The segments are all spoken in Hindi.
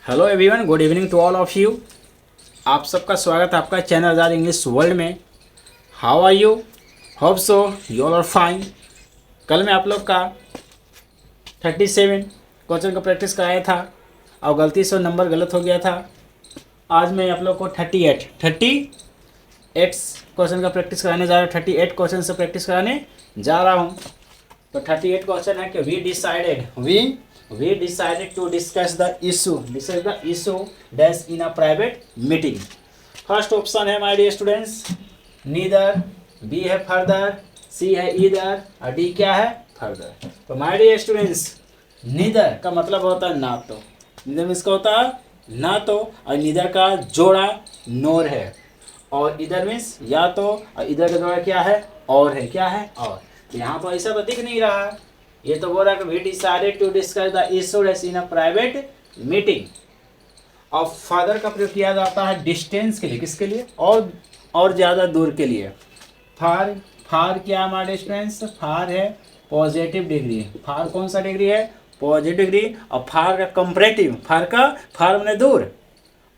Hello everyone, good evening to all of you. आप सबका स्वागत है आपका चैनल आज़ाद इंग्लिश वर्ल्ड में। How are you? Hope so you all are fine. कल मैं आप लोग का 37 क्वेश्चन का प्रैक्टिस कराया था और गलती से नंबर गलत हो गया था। आज मैं आप लोग को 38 क्वेश्चन का प्रैक्टिस कराने जा रहा हूँ। 38 क्वेश्चन से प्रैक्टिस कराने जा रहा हूँ। तो 38 क्वेश्चन है कि we decided to discuss the issue dash in a private meeting. First option है my dear students neither, B है फर्दर, सी है ईदर और डी क्या है फर्दर। तो माय डियर स्टूडेंट्स नीदर का मतलब होता है ना तो, नीदर मीन्स का होता है ना तो, और नीदर का जोड़ा नोर है, और इधर मीन्स या तो, और इधर का जोड़ा क्या है और है, क्या है और। तो यहाँ पर ऐसा तो दिख नहीं रहा है, ये तो बोल रहा है कि we decided to discuss the issue in a private meeting. और फादर का प्रयोग किया जाता है डिस्टेंस के लिए, किसके लिए और ज़्यादा दूर के लिए। फार क्या हमारे स्टूडेंट्स, फार है पॉजिटिव डिग्री। फार कौन सा डिग्री है? Positive degree. और फार का कंपैरेटिव, फार मैंने दूर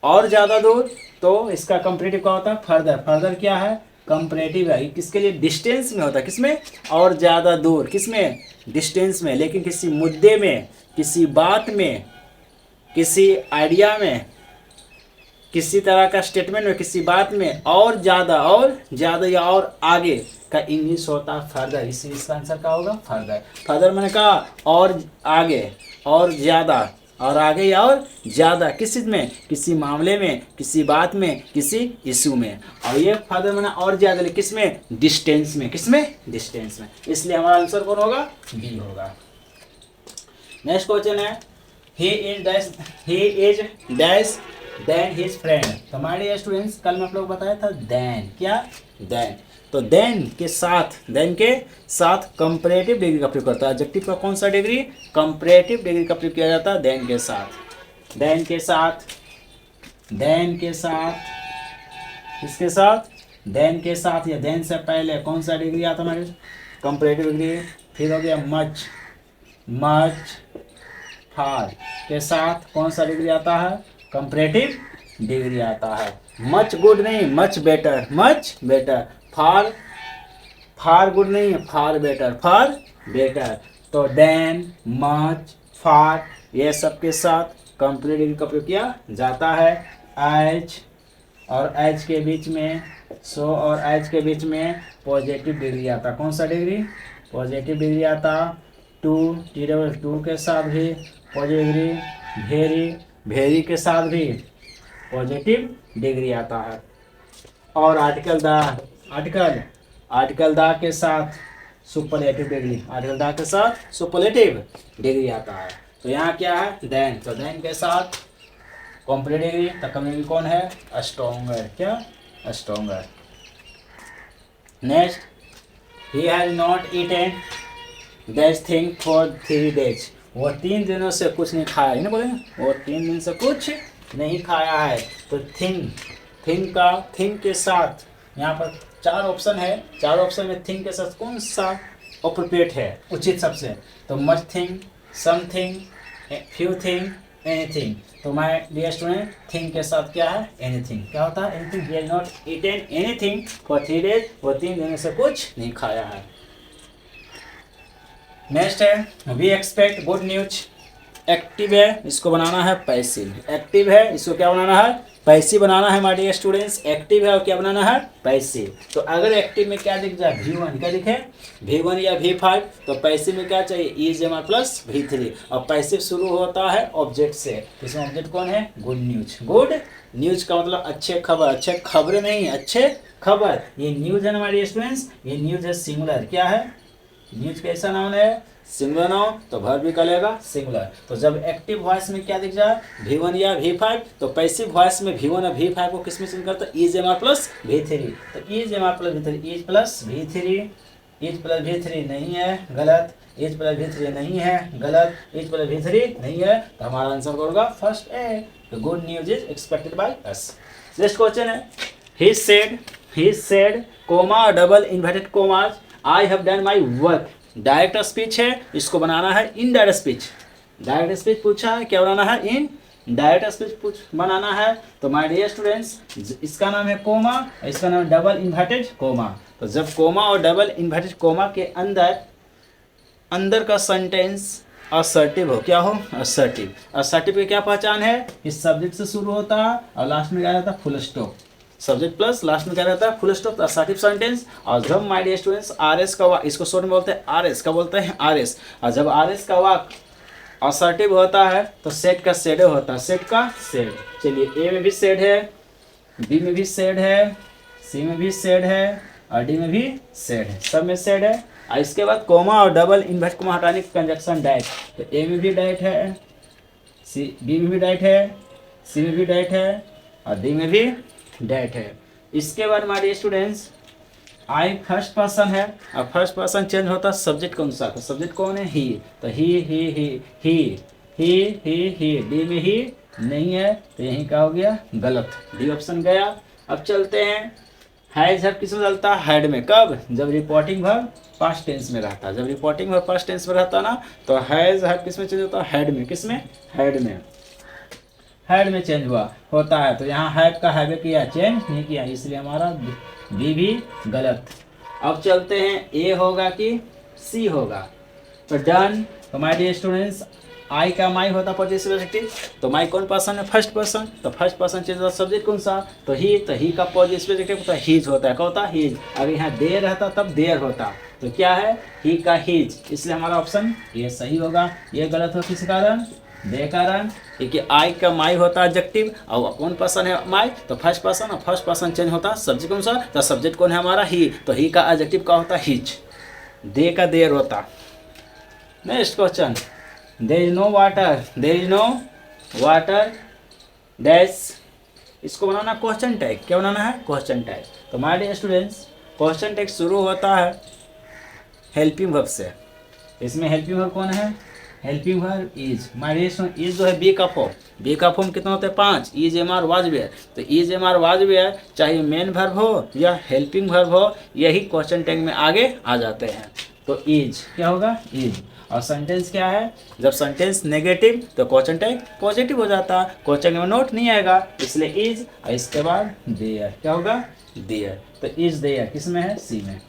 और ज़्यादा दूर, तो इसका कंपैरेटिव क्या होता है फर्दर क्या है कंपैरेटिव है। किसके लिए? डिस्टेंस में होता है, किसमें? और ज़्यादा दूर, किसमें? डिस्टेंस में। लेकिन किसी मुद्दे में, किसी बात में, किसी आइडिया में, किसी तरह का स्टेटमेंट में, किसी बात में और ज़्यादा या और आगे का इंग्लिश होता है फर्दर। इसीलिए इसका आंसर क्या होगा? फर्दर मैंने कहा और आगे और ज़्यादा, और आगे या और ज़्यादा, किस चीज़ में? किसी मामले में, किसी बात में, किसी इशू में। और ये फर्दर मैंने और ज़्यादा, किस में? डिस्टेंस में। किस में? डिस्टेंस में। इसलिए हमारा आंसर कौन होगा? बी होगा। नेक्स्ट क्वेश्चन है he is dash than his friend. तो हमारे स्टूडेंट्स कल मैं आप लोग बताया था देन, क्या देन। तो देन के साथ कंपैरेटिव डिग्री का प्रयोग करता है। एडजेक्टिव का कौन सा डिग्री? कंपैरेटिव डिग्री का प्रयोग किया जाता है देन के साथ। किसके साथ? देन के साथ या देन से पहले कौन सा डिग्री आता है हमारे? Comparative degree. फिर हो गया मच फार के साथ कौन सा डिग्री आता है? कंपैरेटिव डिग्री आता है। मच गुड नहीं, मच बेटर। फार गुड नहीं, फार बेटर। तो देन, मच, फार, ये सब के साथ कंपैरेटिव डिग्री का प्रयोग किया जाता है। एज और एज के बीच में, सो और एज के बीच में पॉजिटिव डिग्री आता। कौन सा डिग्री? पॉजिटिव डिग्री आता। टू के साथ भी पॉजिटिव डिग्री, वेरी के साथ भी पॉजिटिव डिग्री आता है। और आर्टिकल द के साथ सुपरलेटिव डिग्री आता है। तो यहाँ क्या है? देन। तो देन के साथ कंपैरेटिव डिग्री, तो कंपैरेटिव कौन है? स्ट्रॉन्गर, क्या? Stronger. Next, he has not eaten that thing for 3 days। वो 3 दिनों से कुछ नहीं खाया है ना, बोले वो 3 दिन से कुछ नहीं खाया है। तो थिंग के साथ यहाँ पर 4 ऑप्शन है। 4 ऑप्शन में थिंग के साथ कौन सा अप्रोप्रिएट है, उचित सबसे? तो much thing, something, few thing, anything. तो माय डियर स्टूडेंट थिंग के साथ क्या है? एनीथिंग। क्या होता है? Anything. He has not eaten anything for 3 days। वो 3 दिनों से कुछ नहीं खाया है। नेक्स्ट है we expect good news. Active है, इसको बनाना है पैसिव। एक्टिव है, इसको क्या बनाना है? पैसिव बनाना है माय डियर स्टूडेंट्स। एक्टिव है और क्या बनाना है? पैसिव। तो अगर एक्टिव में क्या दिख जाए? V1, क्या दिखे? V1 या V5। तो पैसिव में क्या चाहिए? EJMR plus V3। और पैसिव शुरू होता है ऑब्जेक्ट से। इसमें ऑब्जेक्ट कौन है? गुड न्यूज का मतलब अच्छे खबर, अच्छे खबर नहीं, अच्छे खबर। ये न्यूज है हमारे स्टूडेंट्स, ये न्यूज है सिंगुलर। क्या है? न्यूज कैसा नाउन है? सिंगुलर नाउन, तो वर्ब भी करेगा सिंगुलर। तो जब एक्टिव वॉइस में क्या दिख जाए? V1 या V5। तो पैसिव वॉइस में V1 और V5 को किस में चेंज करता है? EJMR plus V3। तो EJMR plus V3, is plus V3 नहीं है, गलत। इज प्लस V3 नहीं है, गलत। इज प्लस V3 नहीं है, तो हमारा आंसर होगा फर्स्ट ए। तो good news is expected by us. Next question है he said comma double inverted commas I have done my work. Direct speech है, इसको बनाना है इनडायरेक्ट स्पीच। डायरेक्ट स्पीच पूछा है, क्या बनाना है? डायरेक्ट स्पीच बनाना है तो माय डियर स्टूडेंट्स इसका नाम है कोमा, इसका नाम है डबल इन्वर्टेड कोमा। तो जब कोमा और डबल इन्वर्टेड कोमा के अंदर का सेंटेंस असर्टिव हो, क्या हो, असर्टिव। असर्टिव की क्या पहचान है, इस सब्जेक्ट से शुरू होता है और लास्ट में क्या रहता है, full stop. Subject plus last में क्या रहता है, फुल स्टॉप, असर्टिव सेंटेंस। और जब माय डियर स्टूडेंट्स आरएस का वाक्य, इसको शॉर्ट में बोलते हैं आरएस, का बोलते हैं आरएस। और जब आरएस का वाक्य असर्टिव होता है तो सेट का शेड होता है, सेट का शेड। चलिए ए में भी शेड है, बी में भी शेड है, सी में भी शेड है और डी में भी शेड है, सब में शेड है। और इसके बाद कोमा और डबल इन्वर्ट कोमा हटाने की कंजक्शन डाइट, तो ए में भी डाइट है, सी बी में भी डाइट है, सी में भी डाइट है और डी में भी डाइट है। इसके बाद हमारे स्टूडेंट्स आई फर्स्ट पर्सन है और फर्स्ट पर्सन चेंज होता है, सब्जेक्ट कौन सा, तो सब्जेक्ट कौन है, ही। तो ही डी में ही नहीं है तो यही का हो गया गलत, डी ऑप्शन गया। अब चलते हैं हैज हर किस में चलता है, हेड में, कब, जब रिपोर्टिंग वर्ब पास्ट टेंस में रहता है। जब रिपोर्टिंग वर्ब पास्ट टेंस में रहता ना तो हैज हर किस में चेंज होता है, हेड में। किस में, हेड में, हेड में चेंज हुआ होता है। तो यहाँ हैव का हैव किया, चेंज नहीं किया, इसलिए हमारा बी भी गलत। अब चलते हैं ए होगा कि सी होगा, तो डन। तो माय डियर स्टूडेंट्स आई का माई होता पॉजिटिव एडजेक्टिव, तो माई कौन पर्सन है, फर्स्ट पर्सन, तो फर्स्ट पर्सन चेंज होता सब्जेक्ट कौन सा, तो ही का पॉजिटिव एडजेक्टिव तो हीज होता है, क्या होता है, हीज। अगर यहाँ देर रहता तब देर होता, तो क्या है, ही का हीज, इसलिए हमारा ऑप्शन ये सही होगा। ये गलत हो किस कारण, दे कारण, क्योंकि आई का माई होता है एडजेक्टिव और कौन पर्सन है माई, तो फर्स्ट पर्सन, और फर्स्ट पर्सन चेंज होता सब्जेक्ट कौन सा, तो सब्जेक्ट कौन है हमारा, ही, तो ही का एडजेक्टिव का होता हीज, दे का देर होता। Next question, there is no water, there is no water dash, इसको बनाना क्वेश्चन टैग, क्या बनाना है, क्वेश्चन टैग। तो my dear students question tag शुरू होता है हेल्पिंग वर्ब से, इसमें हेल्पिंग वर्ब कौन है, helping verb is. My dear student is जो है बी का फॉर्म, बी का फॉर्म कितना होता है, 5, is am are was were. तो is am are was were चाहे मेन वर्ब हो या हेल्पिंग वर्ब हो, यही क्वेश्चन टैग में आगे आ जाते हैं। तो इज क्या होगा, इज। और सेंटेंस क्या है, जब सेंटेंस नेगेटिव तो क्वेश्चन टैग पॉजिटिव हो जाता है, क्वेश्चन में नोट नहीं आएगा, इसलिए इज। और इसके बाद देयर, क्या होगा, देयर। तो इज देयर किस में है, सी में।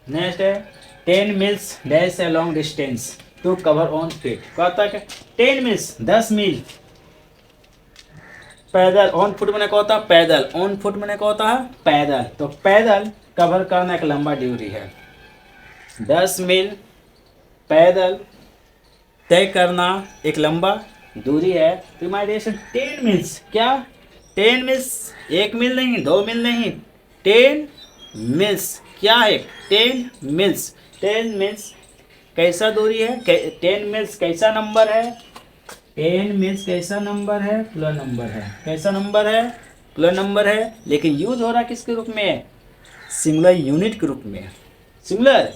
नेक्स्ट है 10 miles dash a long distance to cover on feet, कहता है 10 मील्स 10 मील पैदल, ऑन फुट मैंने कहता है पैदल, ऑन फुट मैंने कहता है पैदल, तो पैदल कवर करना एक लंबा ड्यूरी है, 10 मील पैदल तय करना एक लंबा दूरी है। तो माय डियर 10 मील्स, क्या 10 मील्स, 1 मील नहीं, 2 मील नहीं, 10 मील्स क्या है, 10 मील्स, 10 मील्स कैसा दूरी है, 10 मील्स कैसा नंबर है, 10 मील्स कैसा नंबर है, प्लस नंबर है, कैसा नंबर है, प्लस नंबर है। लेकिन यूज हो रहा किसके रूप में, सिंगुलर यूनिट के रूप में, सिंगुलर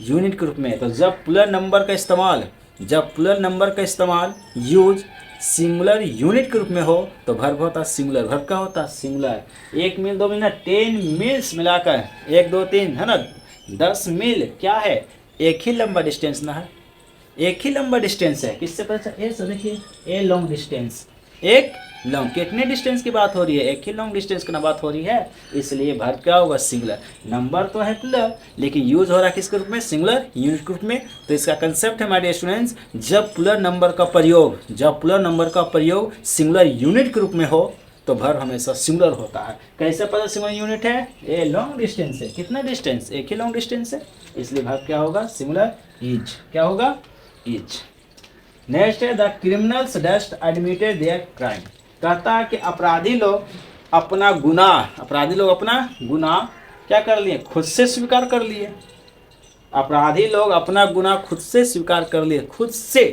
यूनिट के रूप में। तो जब प्लस नंबर का इस्तेमाल, जब प्लस नंबर का इस्तेमाल यूज सिंगुलर यूनिट के रूप में हो तो वर्ब होता सिंगुलर, वर्ब का होता सिंगुलर। 1 मील 2 मील ना, 10 मील्स मिलाकर 1 2 3 है ना, 10 मील क्या है, एक ही लंबा डिस्टेंस ना है, एक ही लंबा डिस्टेंस है। किससे पता चला, ए से देखिए, ए लॉन्ग डिस्टेंस, एक लॉन्ग, कितने डिस्टेंस की बात हो रही है, एक ही लॉन्ग डिस्टेंस की ना बात हो रही है, इसलिए वर्ब क्या होगा, सिंगुलर। नंबर तो है प्लस लेकिन यूज हो रहा है किसके रूप में, सिंगुलर यूनिट के रूप में। तो इसका कंसेप्ट है हमारे स्टूडेंट्स, जब प्लस नंबर का प्रयोग, जब प्लस नंबर का प्रयोग सिंगुलर यूनिट के रूप में हो तो वर्ब हमेशा सिंगुलर होता है। कैसे पता सिंगुलर यूनिट है, ए लॉन्ग डिस्टेंस है, कितना डिस्टेंस, एक ही लॉन्ग डिस्टेंस है, इसलिए वर्ब क्या होगा, सिंगुलर इज, क्या होगा, इज। नेक्स्ट है the criminals dust admitted their crime, कहता है कि अपराधी लोग अपना गुनाह, अपराधी लोग अपना गुनाह क्या कर लिए, खुद से स्वीकार कर लिए। अपराधी लोग अपना गुनाह खुद से स्वीकार कर लिए, खुद से,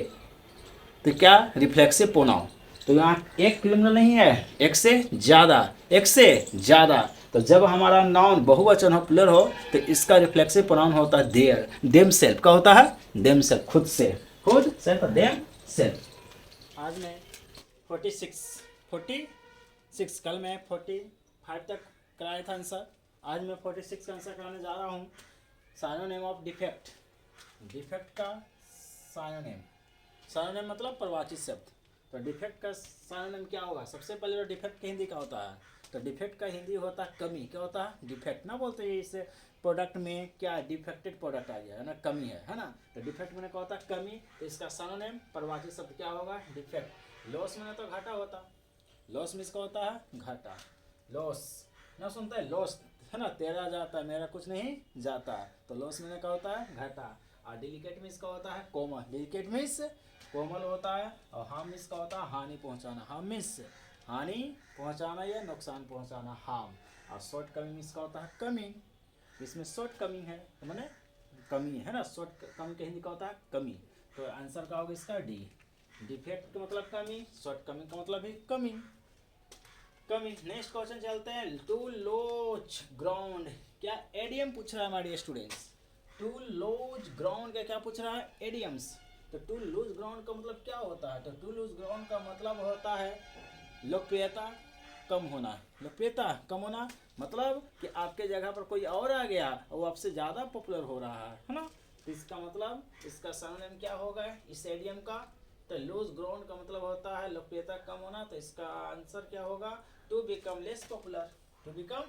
तो क्या, रिफ्लेक्सिव प्रोनाउन। तो यहाँ एक क्रिमिनल नहीं है, एक से ज़्यादा, एक से ज़्यादा। तो जब हमारा नाउन बहुवचन हो, प्लुरल हो, तो इसका रिफ्लेक्सिव प्रोनाउन होता है देयर, देम सेल्फ, का होता है देम सेल्फ, खुद से, खुद सेल्फ, देम सेल्फ। आज मैं 46 कल मैं 45 तक कराया था आंसर, आज मैं 46 का आंसर कराने जा रहा हूँ। साइनोनिम ऑफ डिफेक्ट, डिफेक्ट का साइनोनिम, सिनोनिम मतलब परिभाषित शब्द। तो डिफेक्ट का सिनोनिम क्या होगा? सबसे पहले तो डिफेक्ट का हिंदी क्या होता है? तो डिफेक्ट का हिंदी होता है कमी। क्या होता है? डिफेक्ट। ना बोलते हैं इस प्रोडक्ट में क्या डिफेक्टेड प्रोडक्ट आ गया है ना, कमी है ना। तो डिफेक्ट में क्या होता है? कमी। तो इसका सिनोनिम परिभाषित शब्द क्या होगा? डिफेक्ट। लॉस में तो घाटा होता, लॉस में इसका होता है घाटा। लॉस ना सुनता है, लॉस है ना, तेरा जाता मेरा कुछ नहीं जाता। तो लॉस में क्या होता है? घाटा। और डिलीकेट में इसका होता है कोमल। डिलीकेट मीन्स कोमल होता है। और हार्म मीन्स का होता है हानि पहुंचाना। हार्म मीन्स हानि पहुंचाना या नुकसान पहुंचाना, हार्म। और शॉर्ट कमिंग मीन्स का होता है कमी। इसमें शॉर्ट कमिंग है तो मैंने कमी है ना, शॉर्ट कमी का हिंदी का होता है कमी। तो आंसर का होगा इसका डी। डिफेक्ट का मतलब कमी, शॉर्ट कमिंग का मतलब है कमी। कमी। नेक्स्ट क्वेश्चन चलते हैं। टू लोज ग्राउंड, क्या एडियम पूछ रहा है हमारे स्टूडेंट्स? टू लोज ग्राउंड का क्या पूछ रहा है? एडियम्स। तो टू लूज ग्राउंड का मतलब क्या होता है? तो टू लूज ग्राउंड का मतलब होता है लोकप्रियता कम होना। लोकप्रियता कम होना मतलब कि आपके जगह पर कोई और आ गया और वो आपसे ज़्यादा पॉपुलर हो रहा है ना। तो इसका मतलब इसका सिनोनिम क्या होगा इस एडियम का? तो लूज ग्राउंड का मतलब होता है लोकप्रियता कम होना। तो इसका आंसर क्या होगा? To become less popular. To become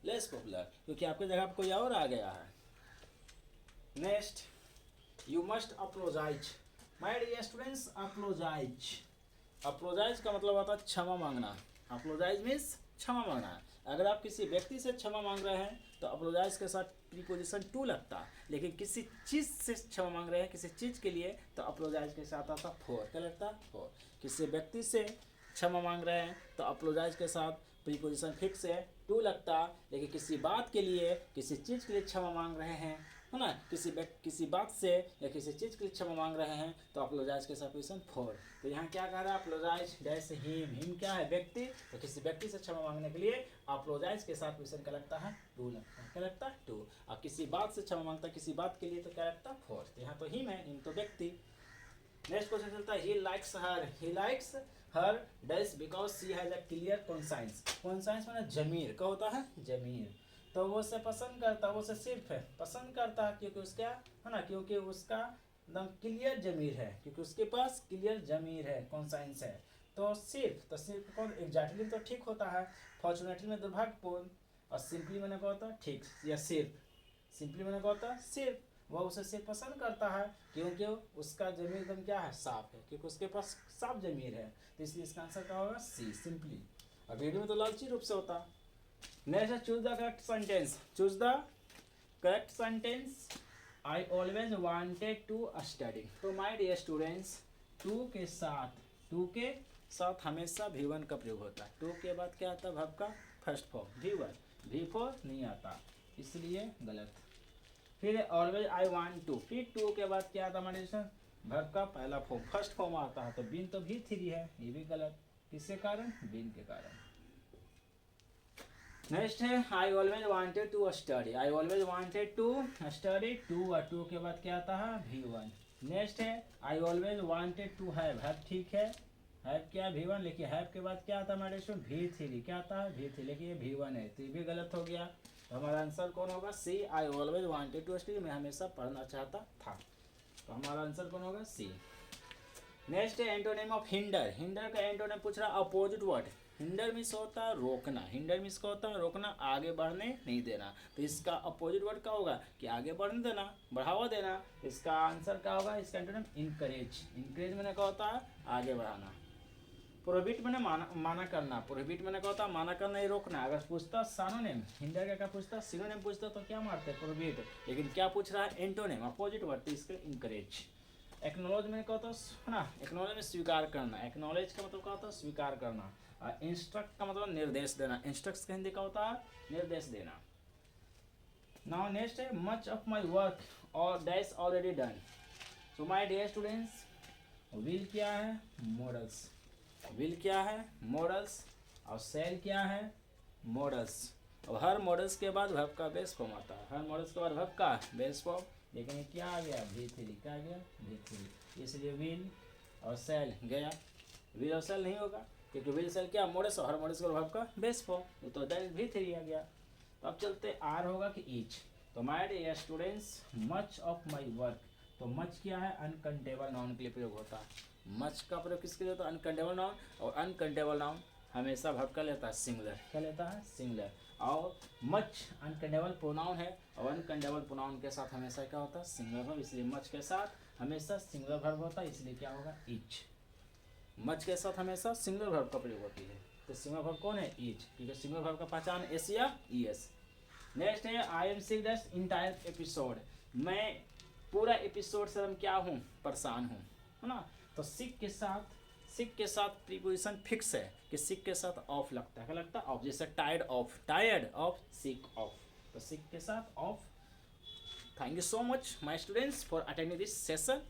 less popular, क्योंकि आपके जगह पर कोई और आ गया है। Next, you must apologise. My dear students, apologise. Apologise का मतलब होता है क्षमा मांगना। अप्रोजाइज मीन्स क्षमा मांगना। अगर आप किसी व्यक्ति से क्षमा मांग रहे हैं तो अप्रोजाइज के साथ प्रीपोजिशन टू लगता। लेकिन किसी चीज़ से क्षमा मांग रहे हैं, किसी चीज़ के लिए, तो अप्रोजाइज के साथ आता फॉर। क्या लगता? फॉर। किसी व्यक्ति से क्षमा मांग रहे हैं तो अप्रोजाइज के साथ प्रीपोजिशन फिक्स है, टू लगता। लेकिन किसी बात के लिए, किसी चीज़ के लिए क्षमा मांग रहे हैं, है ना, किसी बात से या किसी चीज़ के लिए क्षमा मांग रहे हैं तो अप्रोजाइज के साथ पोजिशन फॉर। तो यहाँ क्या कह रहा है? अप्रोजाइज डैश हिम। हिम क्या है? व्यक्ति। तो किसी व्यक्ति से क्षमा मांगने के लिए अप्रोजाइज के साथ पोजिशन क्या लगता है? टू लगता है। क्या लगता है? टू। और किसी बात से क्षमा मांगता है, किसी बात के लिए, तो क्या लगता है? फॉर। तो यहाँ तो हिम है, हिम तो व्यक्ति। नेक्स्ट क्वेश्चन चलता है। He likes her. He likes her dash because she has a clear conscience. Conscience माने जमीर। क्या होता है? जमीर। तो वो उसे पसंद करता, वो उसे सिर्फ है पसंद करता है क्योंकि उसका है ना, क्योंकि उसका एकदम क्लियर जमीर है, क्योंकि उसके पास क्लियर जमीर है, कॉन्साइंस है। तो सिर्फ कौन? एग्जैक्टली तो ठीक होता है, फॉर्चुनेटली में दुर्भाग्यपूर्ण, और सिंपली मैंने कहा होता ठीक या सिर्फ। सिंपली मैंने कहा होता सिर्फ। वह उसे सिर्फ पसंद करता है क्योंकि उसका जमीर एकदम क्या है? साफ है, क्योंकि उसके पास साफ जमीर है। तो इसलिए इसका आंसर क्या होगा? सी, सिंपली। और वीडियो में तो लालची रूप से होता। नेक्स्ट है choose the correct sentence. Choose the correct sentence. I always wanted to study. तो माय डियर स्टूडेंट्स, टू के साथ हमेशा V1 का प्रयोग होता है। टू के बाद क्या आता है? वर्ब का फर्स्ट फॉर्म V1। V4 नहीं आता, इसलिए गलत। फिर ऑलवेज आई वांट टू। फिर टू के बाद क्या आता हमारे? वर्ब का पहला फॉर्म, फर्स्ट फॉर्म आता है। तो बीन तो V3 है, ये भी गलत। किसके कारण? बीन के कारण। नेक्स्ट है I always wanted to study. I always wanted to study. To और टू के बाद क्या आता है? V1। नेक्स्ट है I always wanted to have. Have ठीक है, हैव क्या? V1। लेकिन हैव के बाद क्या आता है हमारे? V3। क्या आता है? V3। लेकिन ये V1 है, तो ये भी गलत हो गया। तो हमारा आंसर कौन होगा? C. I always wanted to study, मैं हमेशा पढ़ना चाहता था। तो हमारा आंसर कौन होगा? सी। नेक्स्ट है एंटोनिम ऑफ हिंडर। हिंडर का एंटोनिम पूछ रहा अपोजिट वर्ड। हिंडर मीन्स होता है रोकना। हिंडर मीन्स का होता है रोकना, आगे बढ़ने नहीं देना। तो इसका अपोजिट वर्ड क्या होगा? कि आगे बढ़ने देना, बढ़ावा देना। इसका आंसर क्या होगा? इसका एंटोनिम इनकरेज। इनकरेज मैंने क्या होता है? आगे बढ़ाना। प्रोहिबिट मैंने माना करना। प्रोहिबिट मैंने क्या होता है? माना करना, ये रोकना। अगर पूछता सिनोनिम, हिंडर का क्या पूछता? सिनोनिम पूछता तो क्या मारते? प्रोहिबिट। लेकिन क्या पूछ रहा है? एंटोनिम, अपोजिट वर्ड, तो इसका इनकरेज। एक्नॉलेज में क्या होता है ना? एक्नॉलेज में स्वीकार करना। एक्नॉलेज का मतलब क्या होता है? स्वीकार करना। और इंस्ट्रक्ट का मतलब निर्देश देना। इंस्ट्रक्ट का हिंदी का होता है? निर्देश देना। नाउ नेक्स्ट है मच ऑफ माई वर्क और dash already done. So my dear students, will क्या है? मॉडल्स। विल क्या है? मॉडल्स। और सेल क्या है? मॉडल्स। अब हर मॉडल्स के बाद वर्ब का बेस फॉर्म आता है। हर मॉडल्स के बाद वर्ब का बेस फॉर्म। लेकिन ये क्या आ गया? V3। क्या आ गया? V3। इसलिए विल और सेल गया। विल और सेल नहीं होगा, क्योंकि विल सेल क्या? मॉडल्स, और हर मॉडल्स के वर्ब का बेस फॉर्म। तो दैट V3 आ गया। तो अब चलते आर होगा कि ईच। तो my dear students, much of my work. तो मच क्या है, अनकाउंटेबल नाउन के लिए प्रयोग होता है। मच का प्रयोग किसके लिए होता है, अनकाउंटेबल नाउन, और अनकाउंटेबल नाउन हमेशा वर्ब का लेता है सिंगुलर, क्या लेता है, सिंगुलर। और मच अनकाउंटेबल प्रोनाउन है, और अनकाउंटेबल प्रोनाउन के साथ हमेशा क्या होता है, सिंगुलर वर्ब, इसलिए मच के साथ हमेशा सिंगुलर वर्ब होता है, इसलिए क्या होगा, इज। मच के साथ हमेशा सिंगुलर वर्ब का प्रयोग होती है, तो सिंगुलर वर्ब कौन है, इज, क्योंकि सिंगुलर वर्ब का पहचान एस या ई एस। नेक्स्ट है I am sick that entire episode, मैं पूरा एपिसोड से हम क्या हूँ, परेशान हूँ, है ना। तो सिक के साथ प्रीपोजिशन फिक्स है कि सिक के साथ ऑफ लगता है, क्या लगता है, ऑफ, जैसे टायर्ड ऑफ, सिक ऑफ, तो सिक के साथ of. Thank you so much my students for attending this session.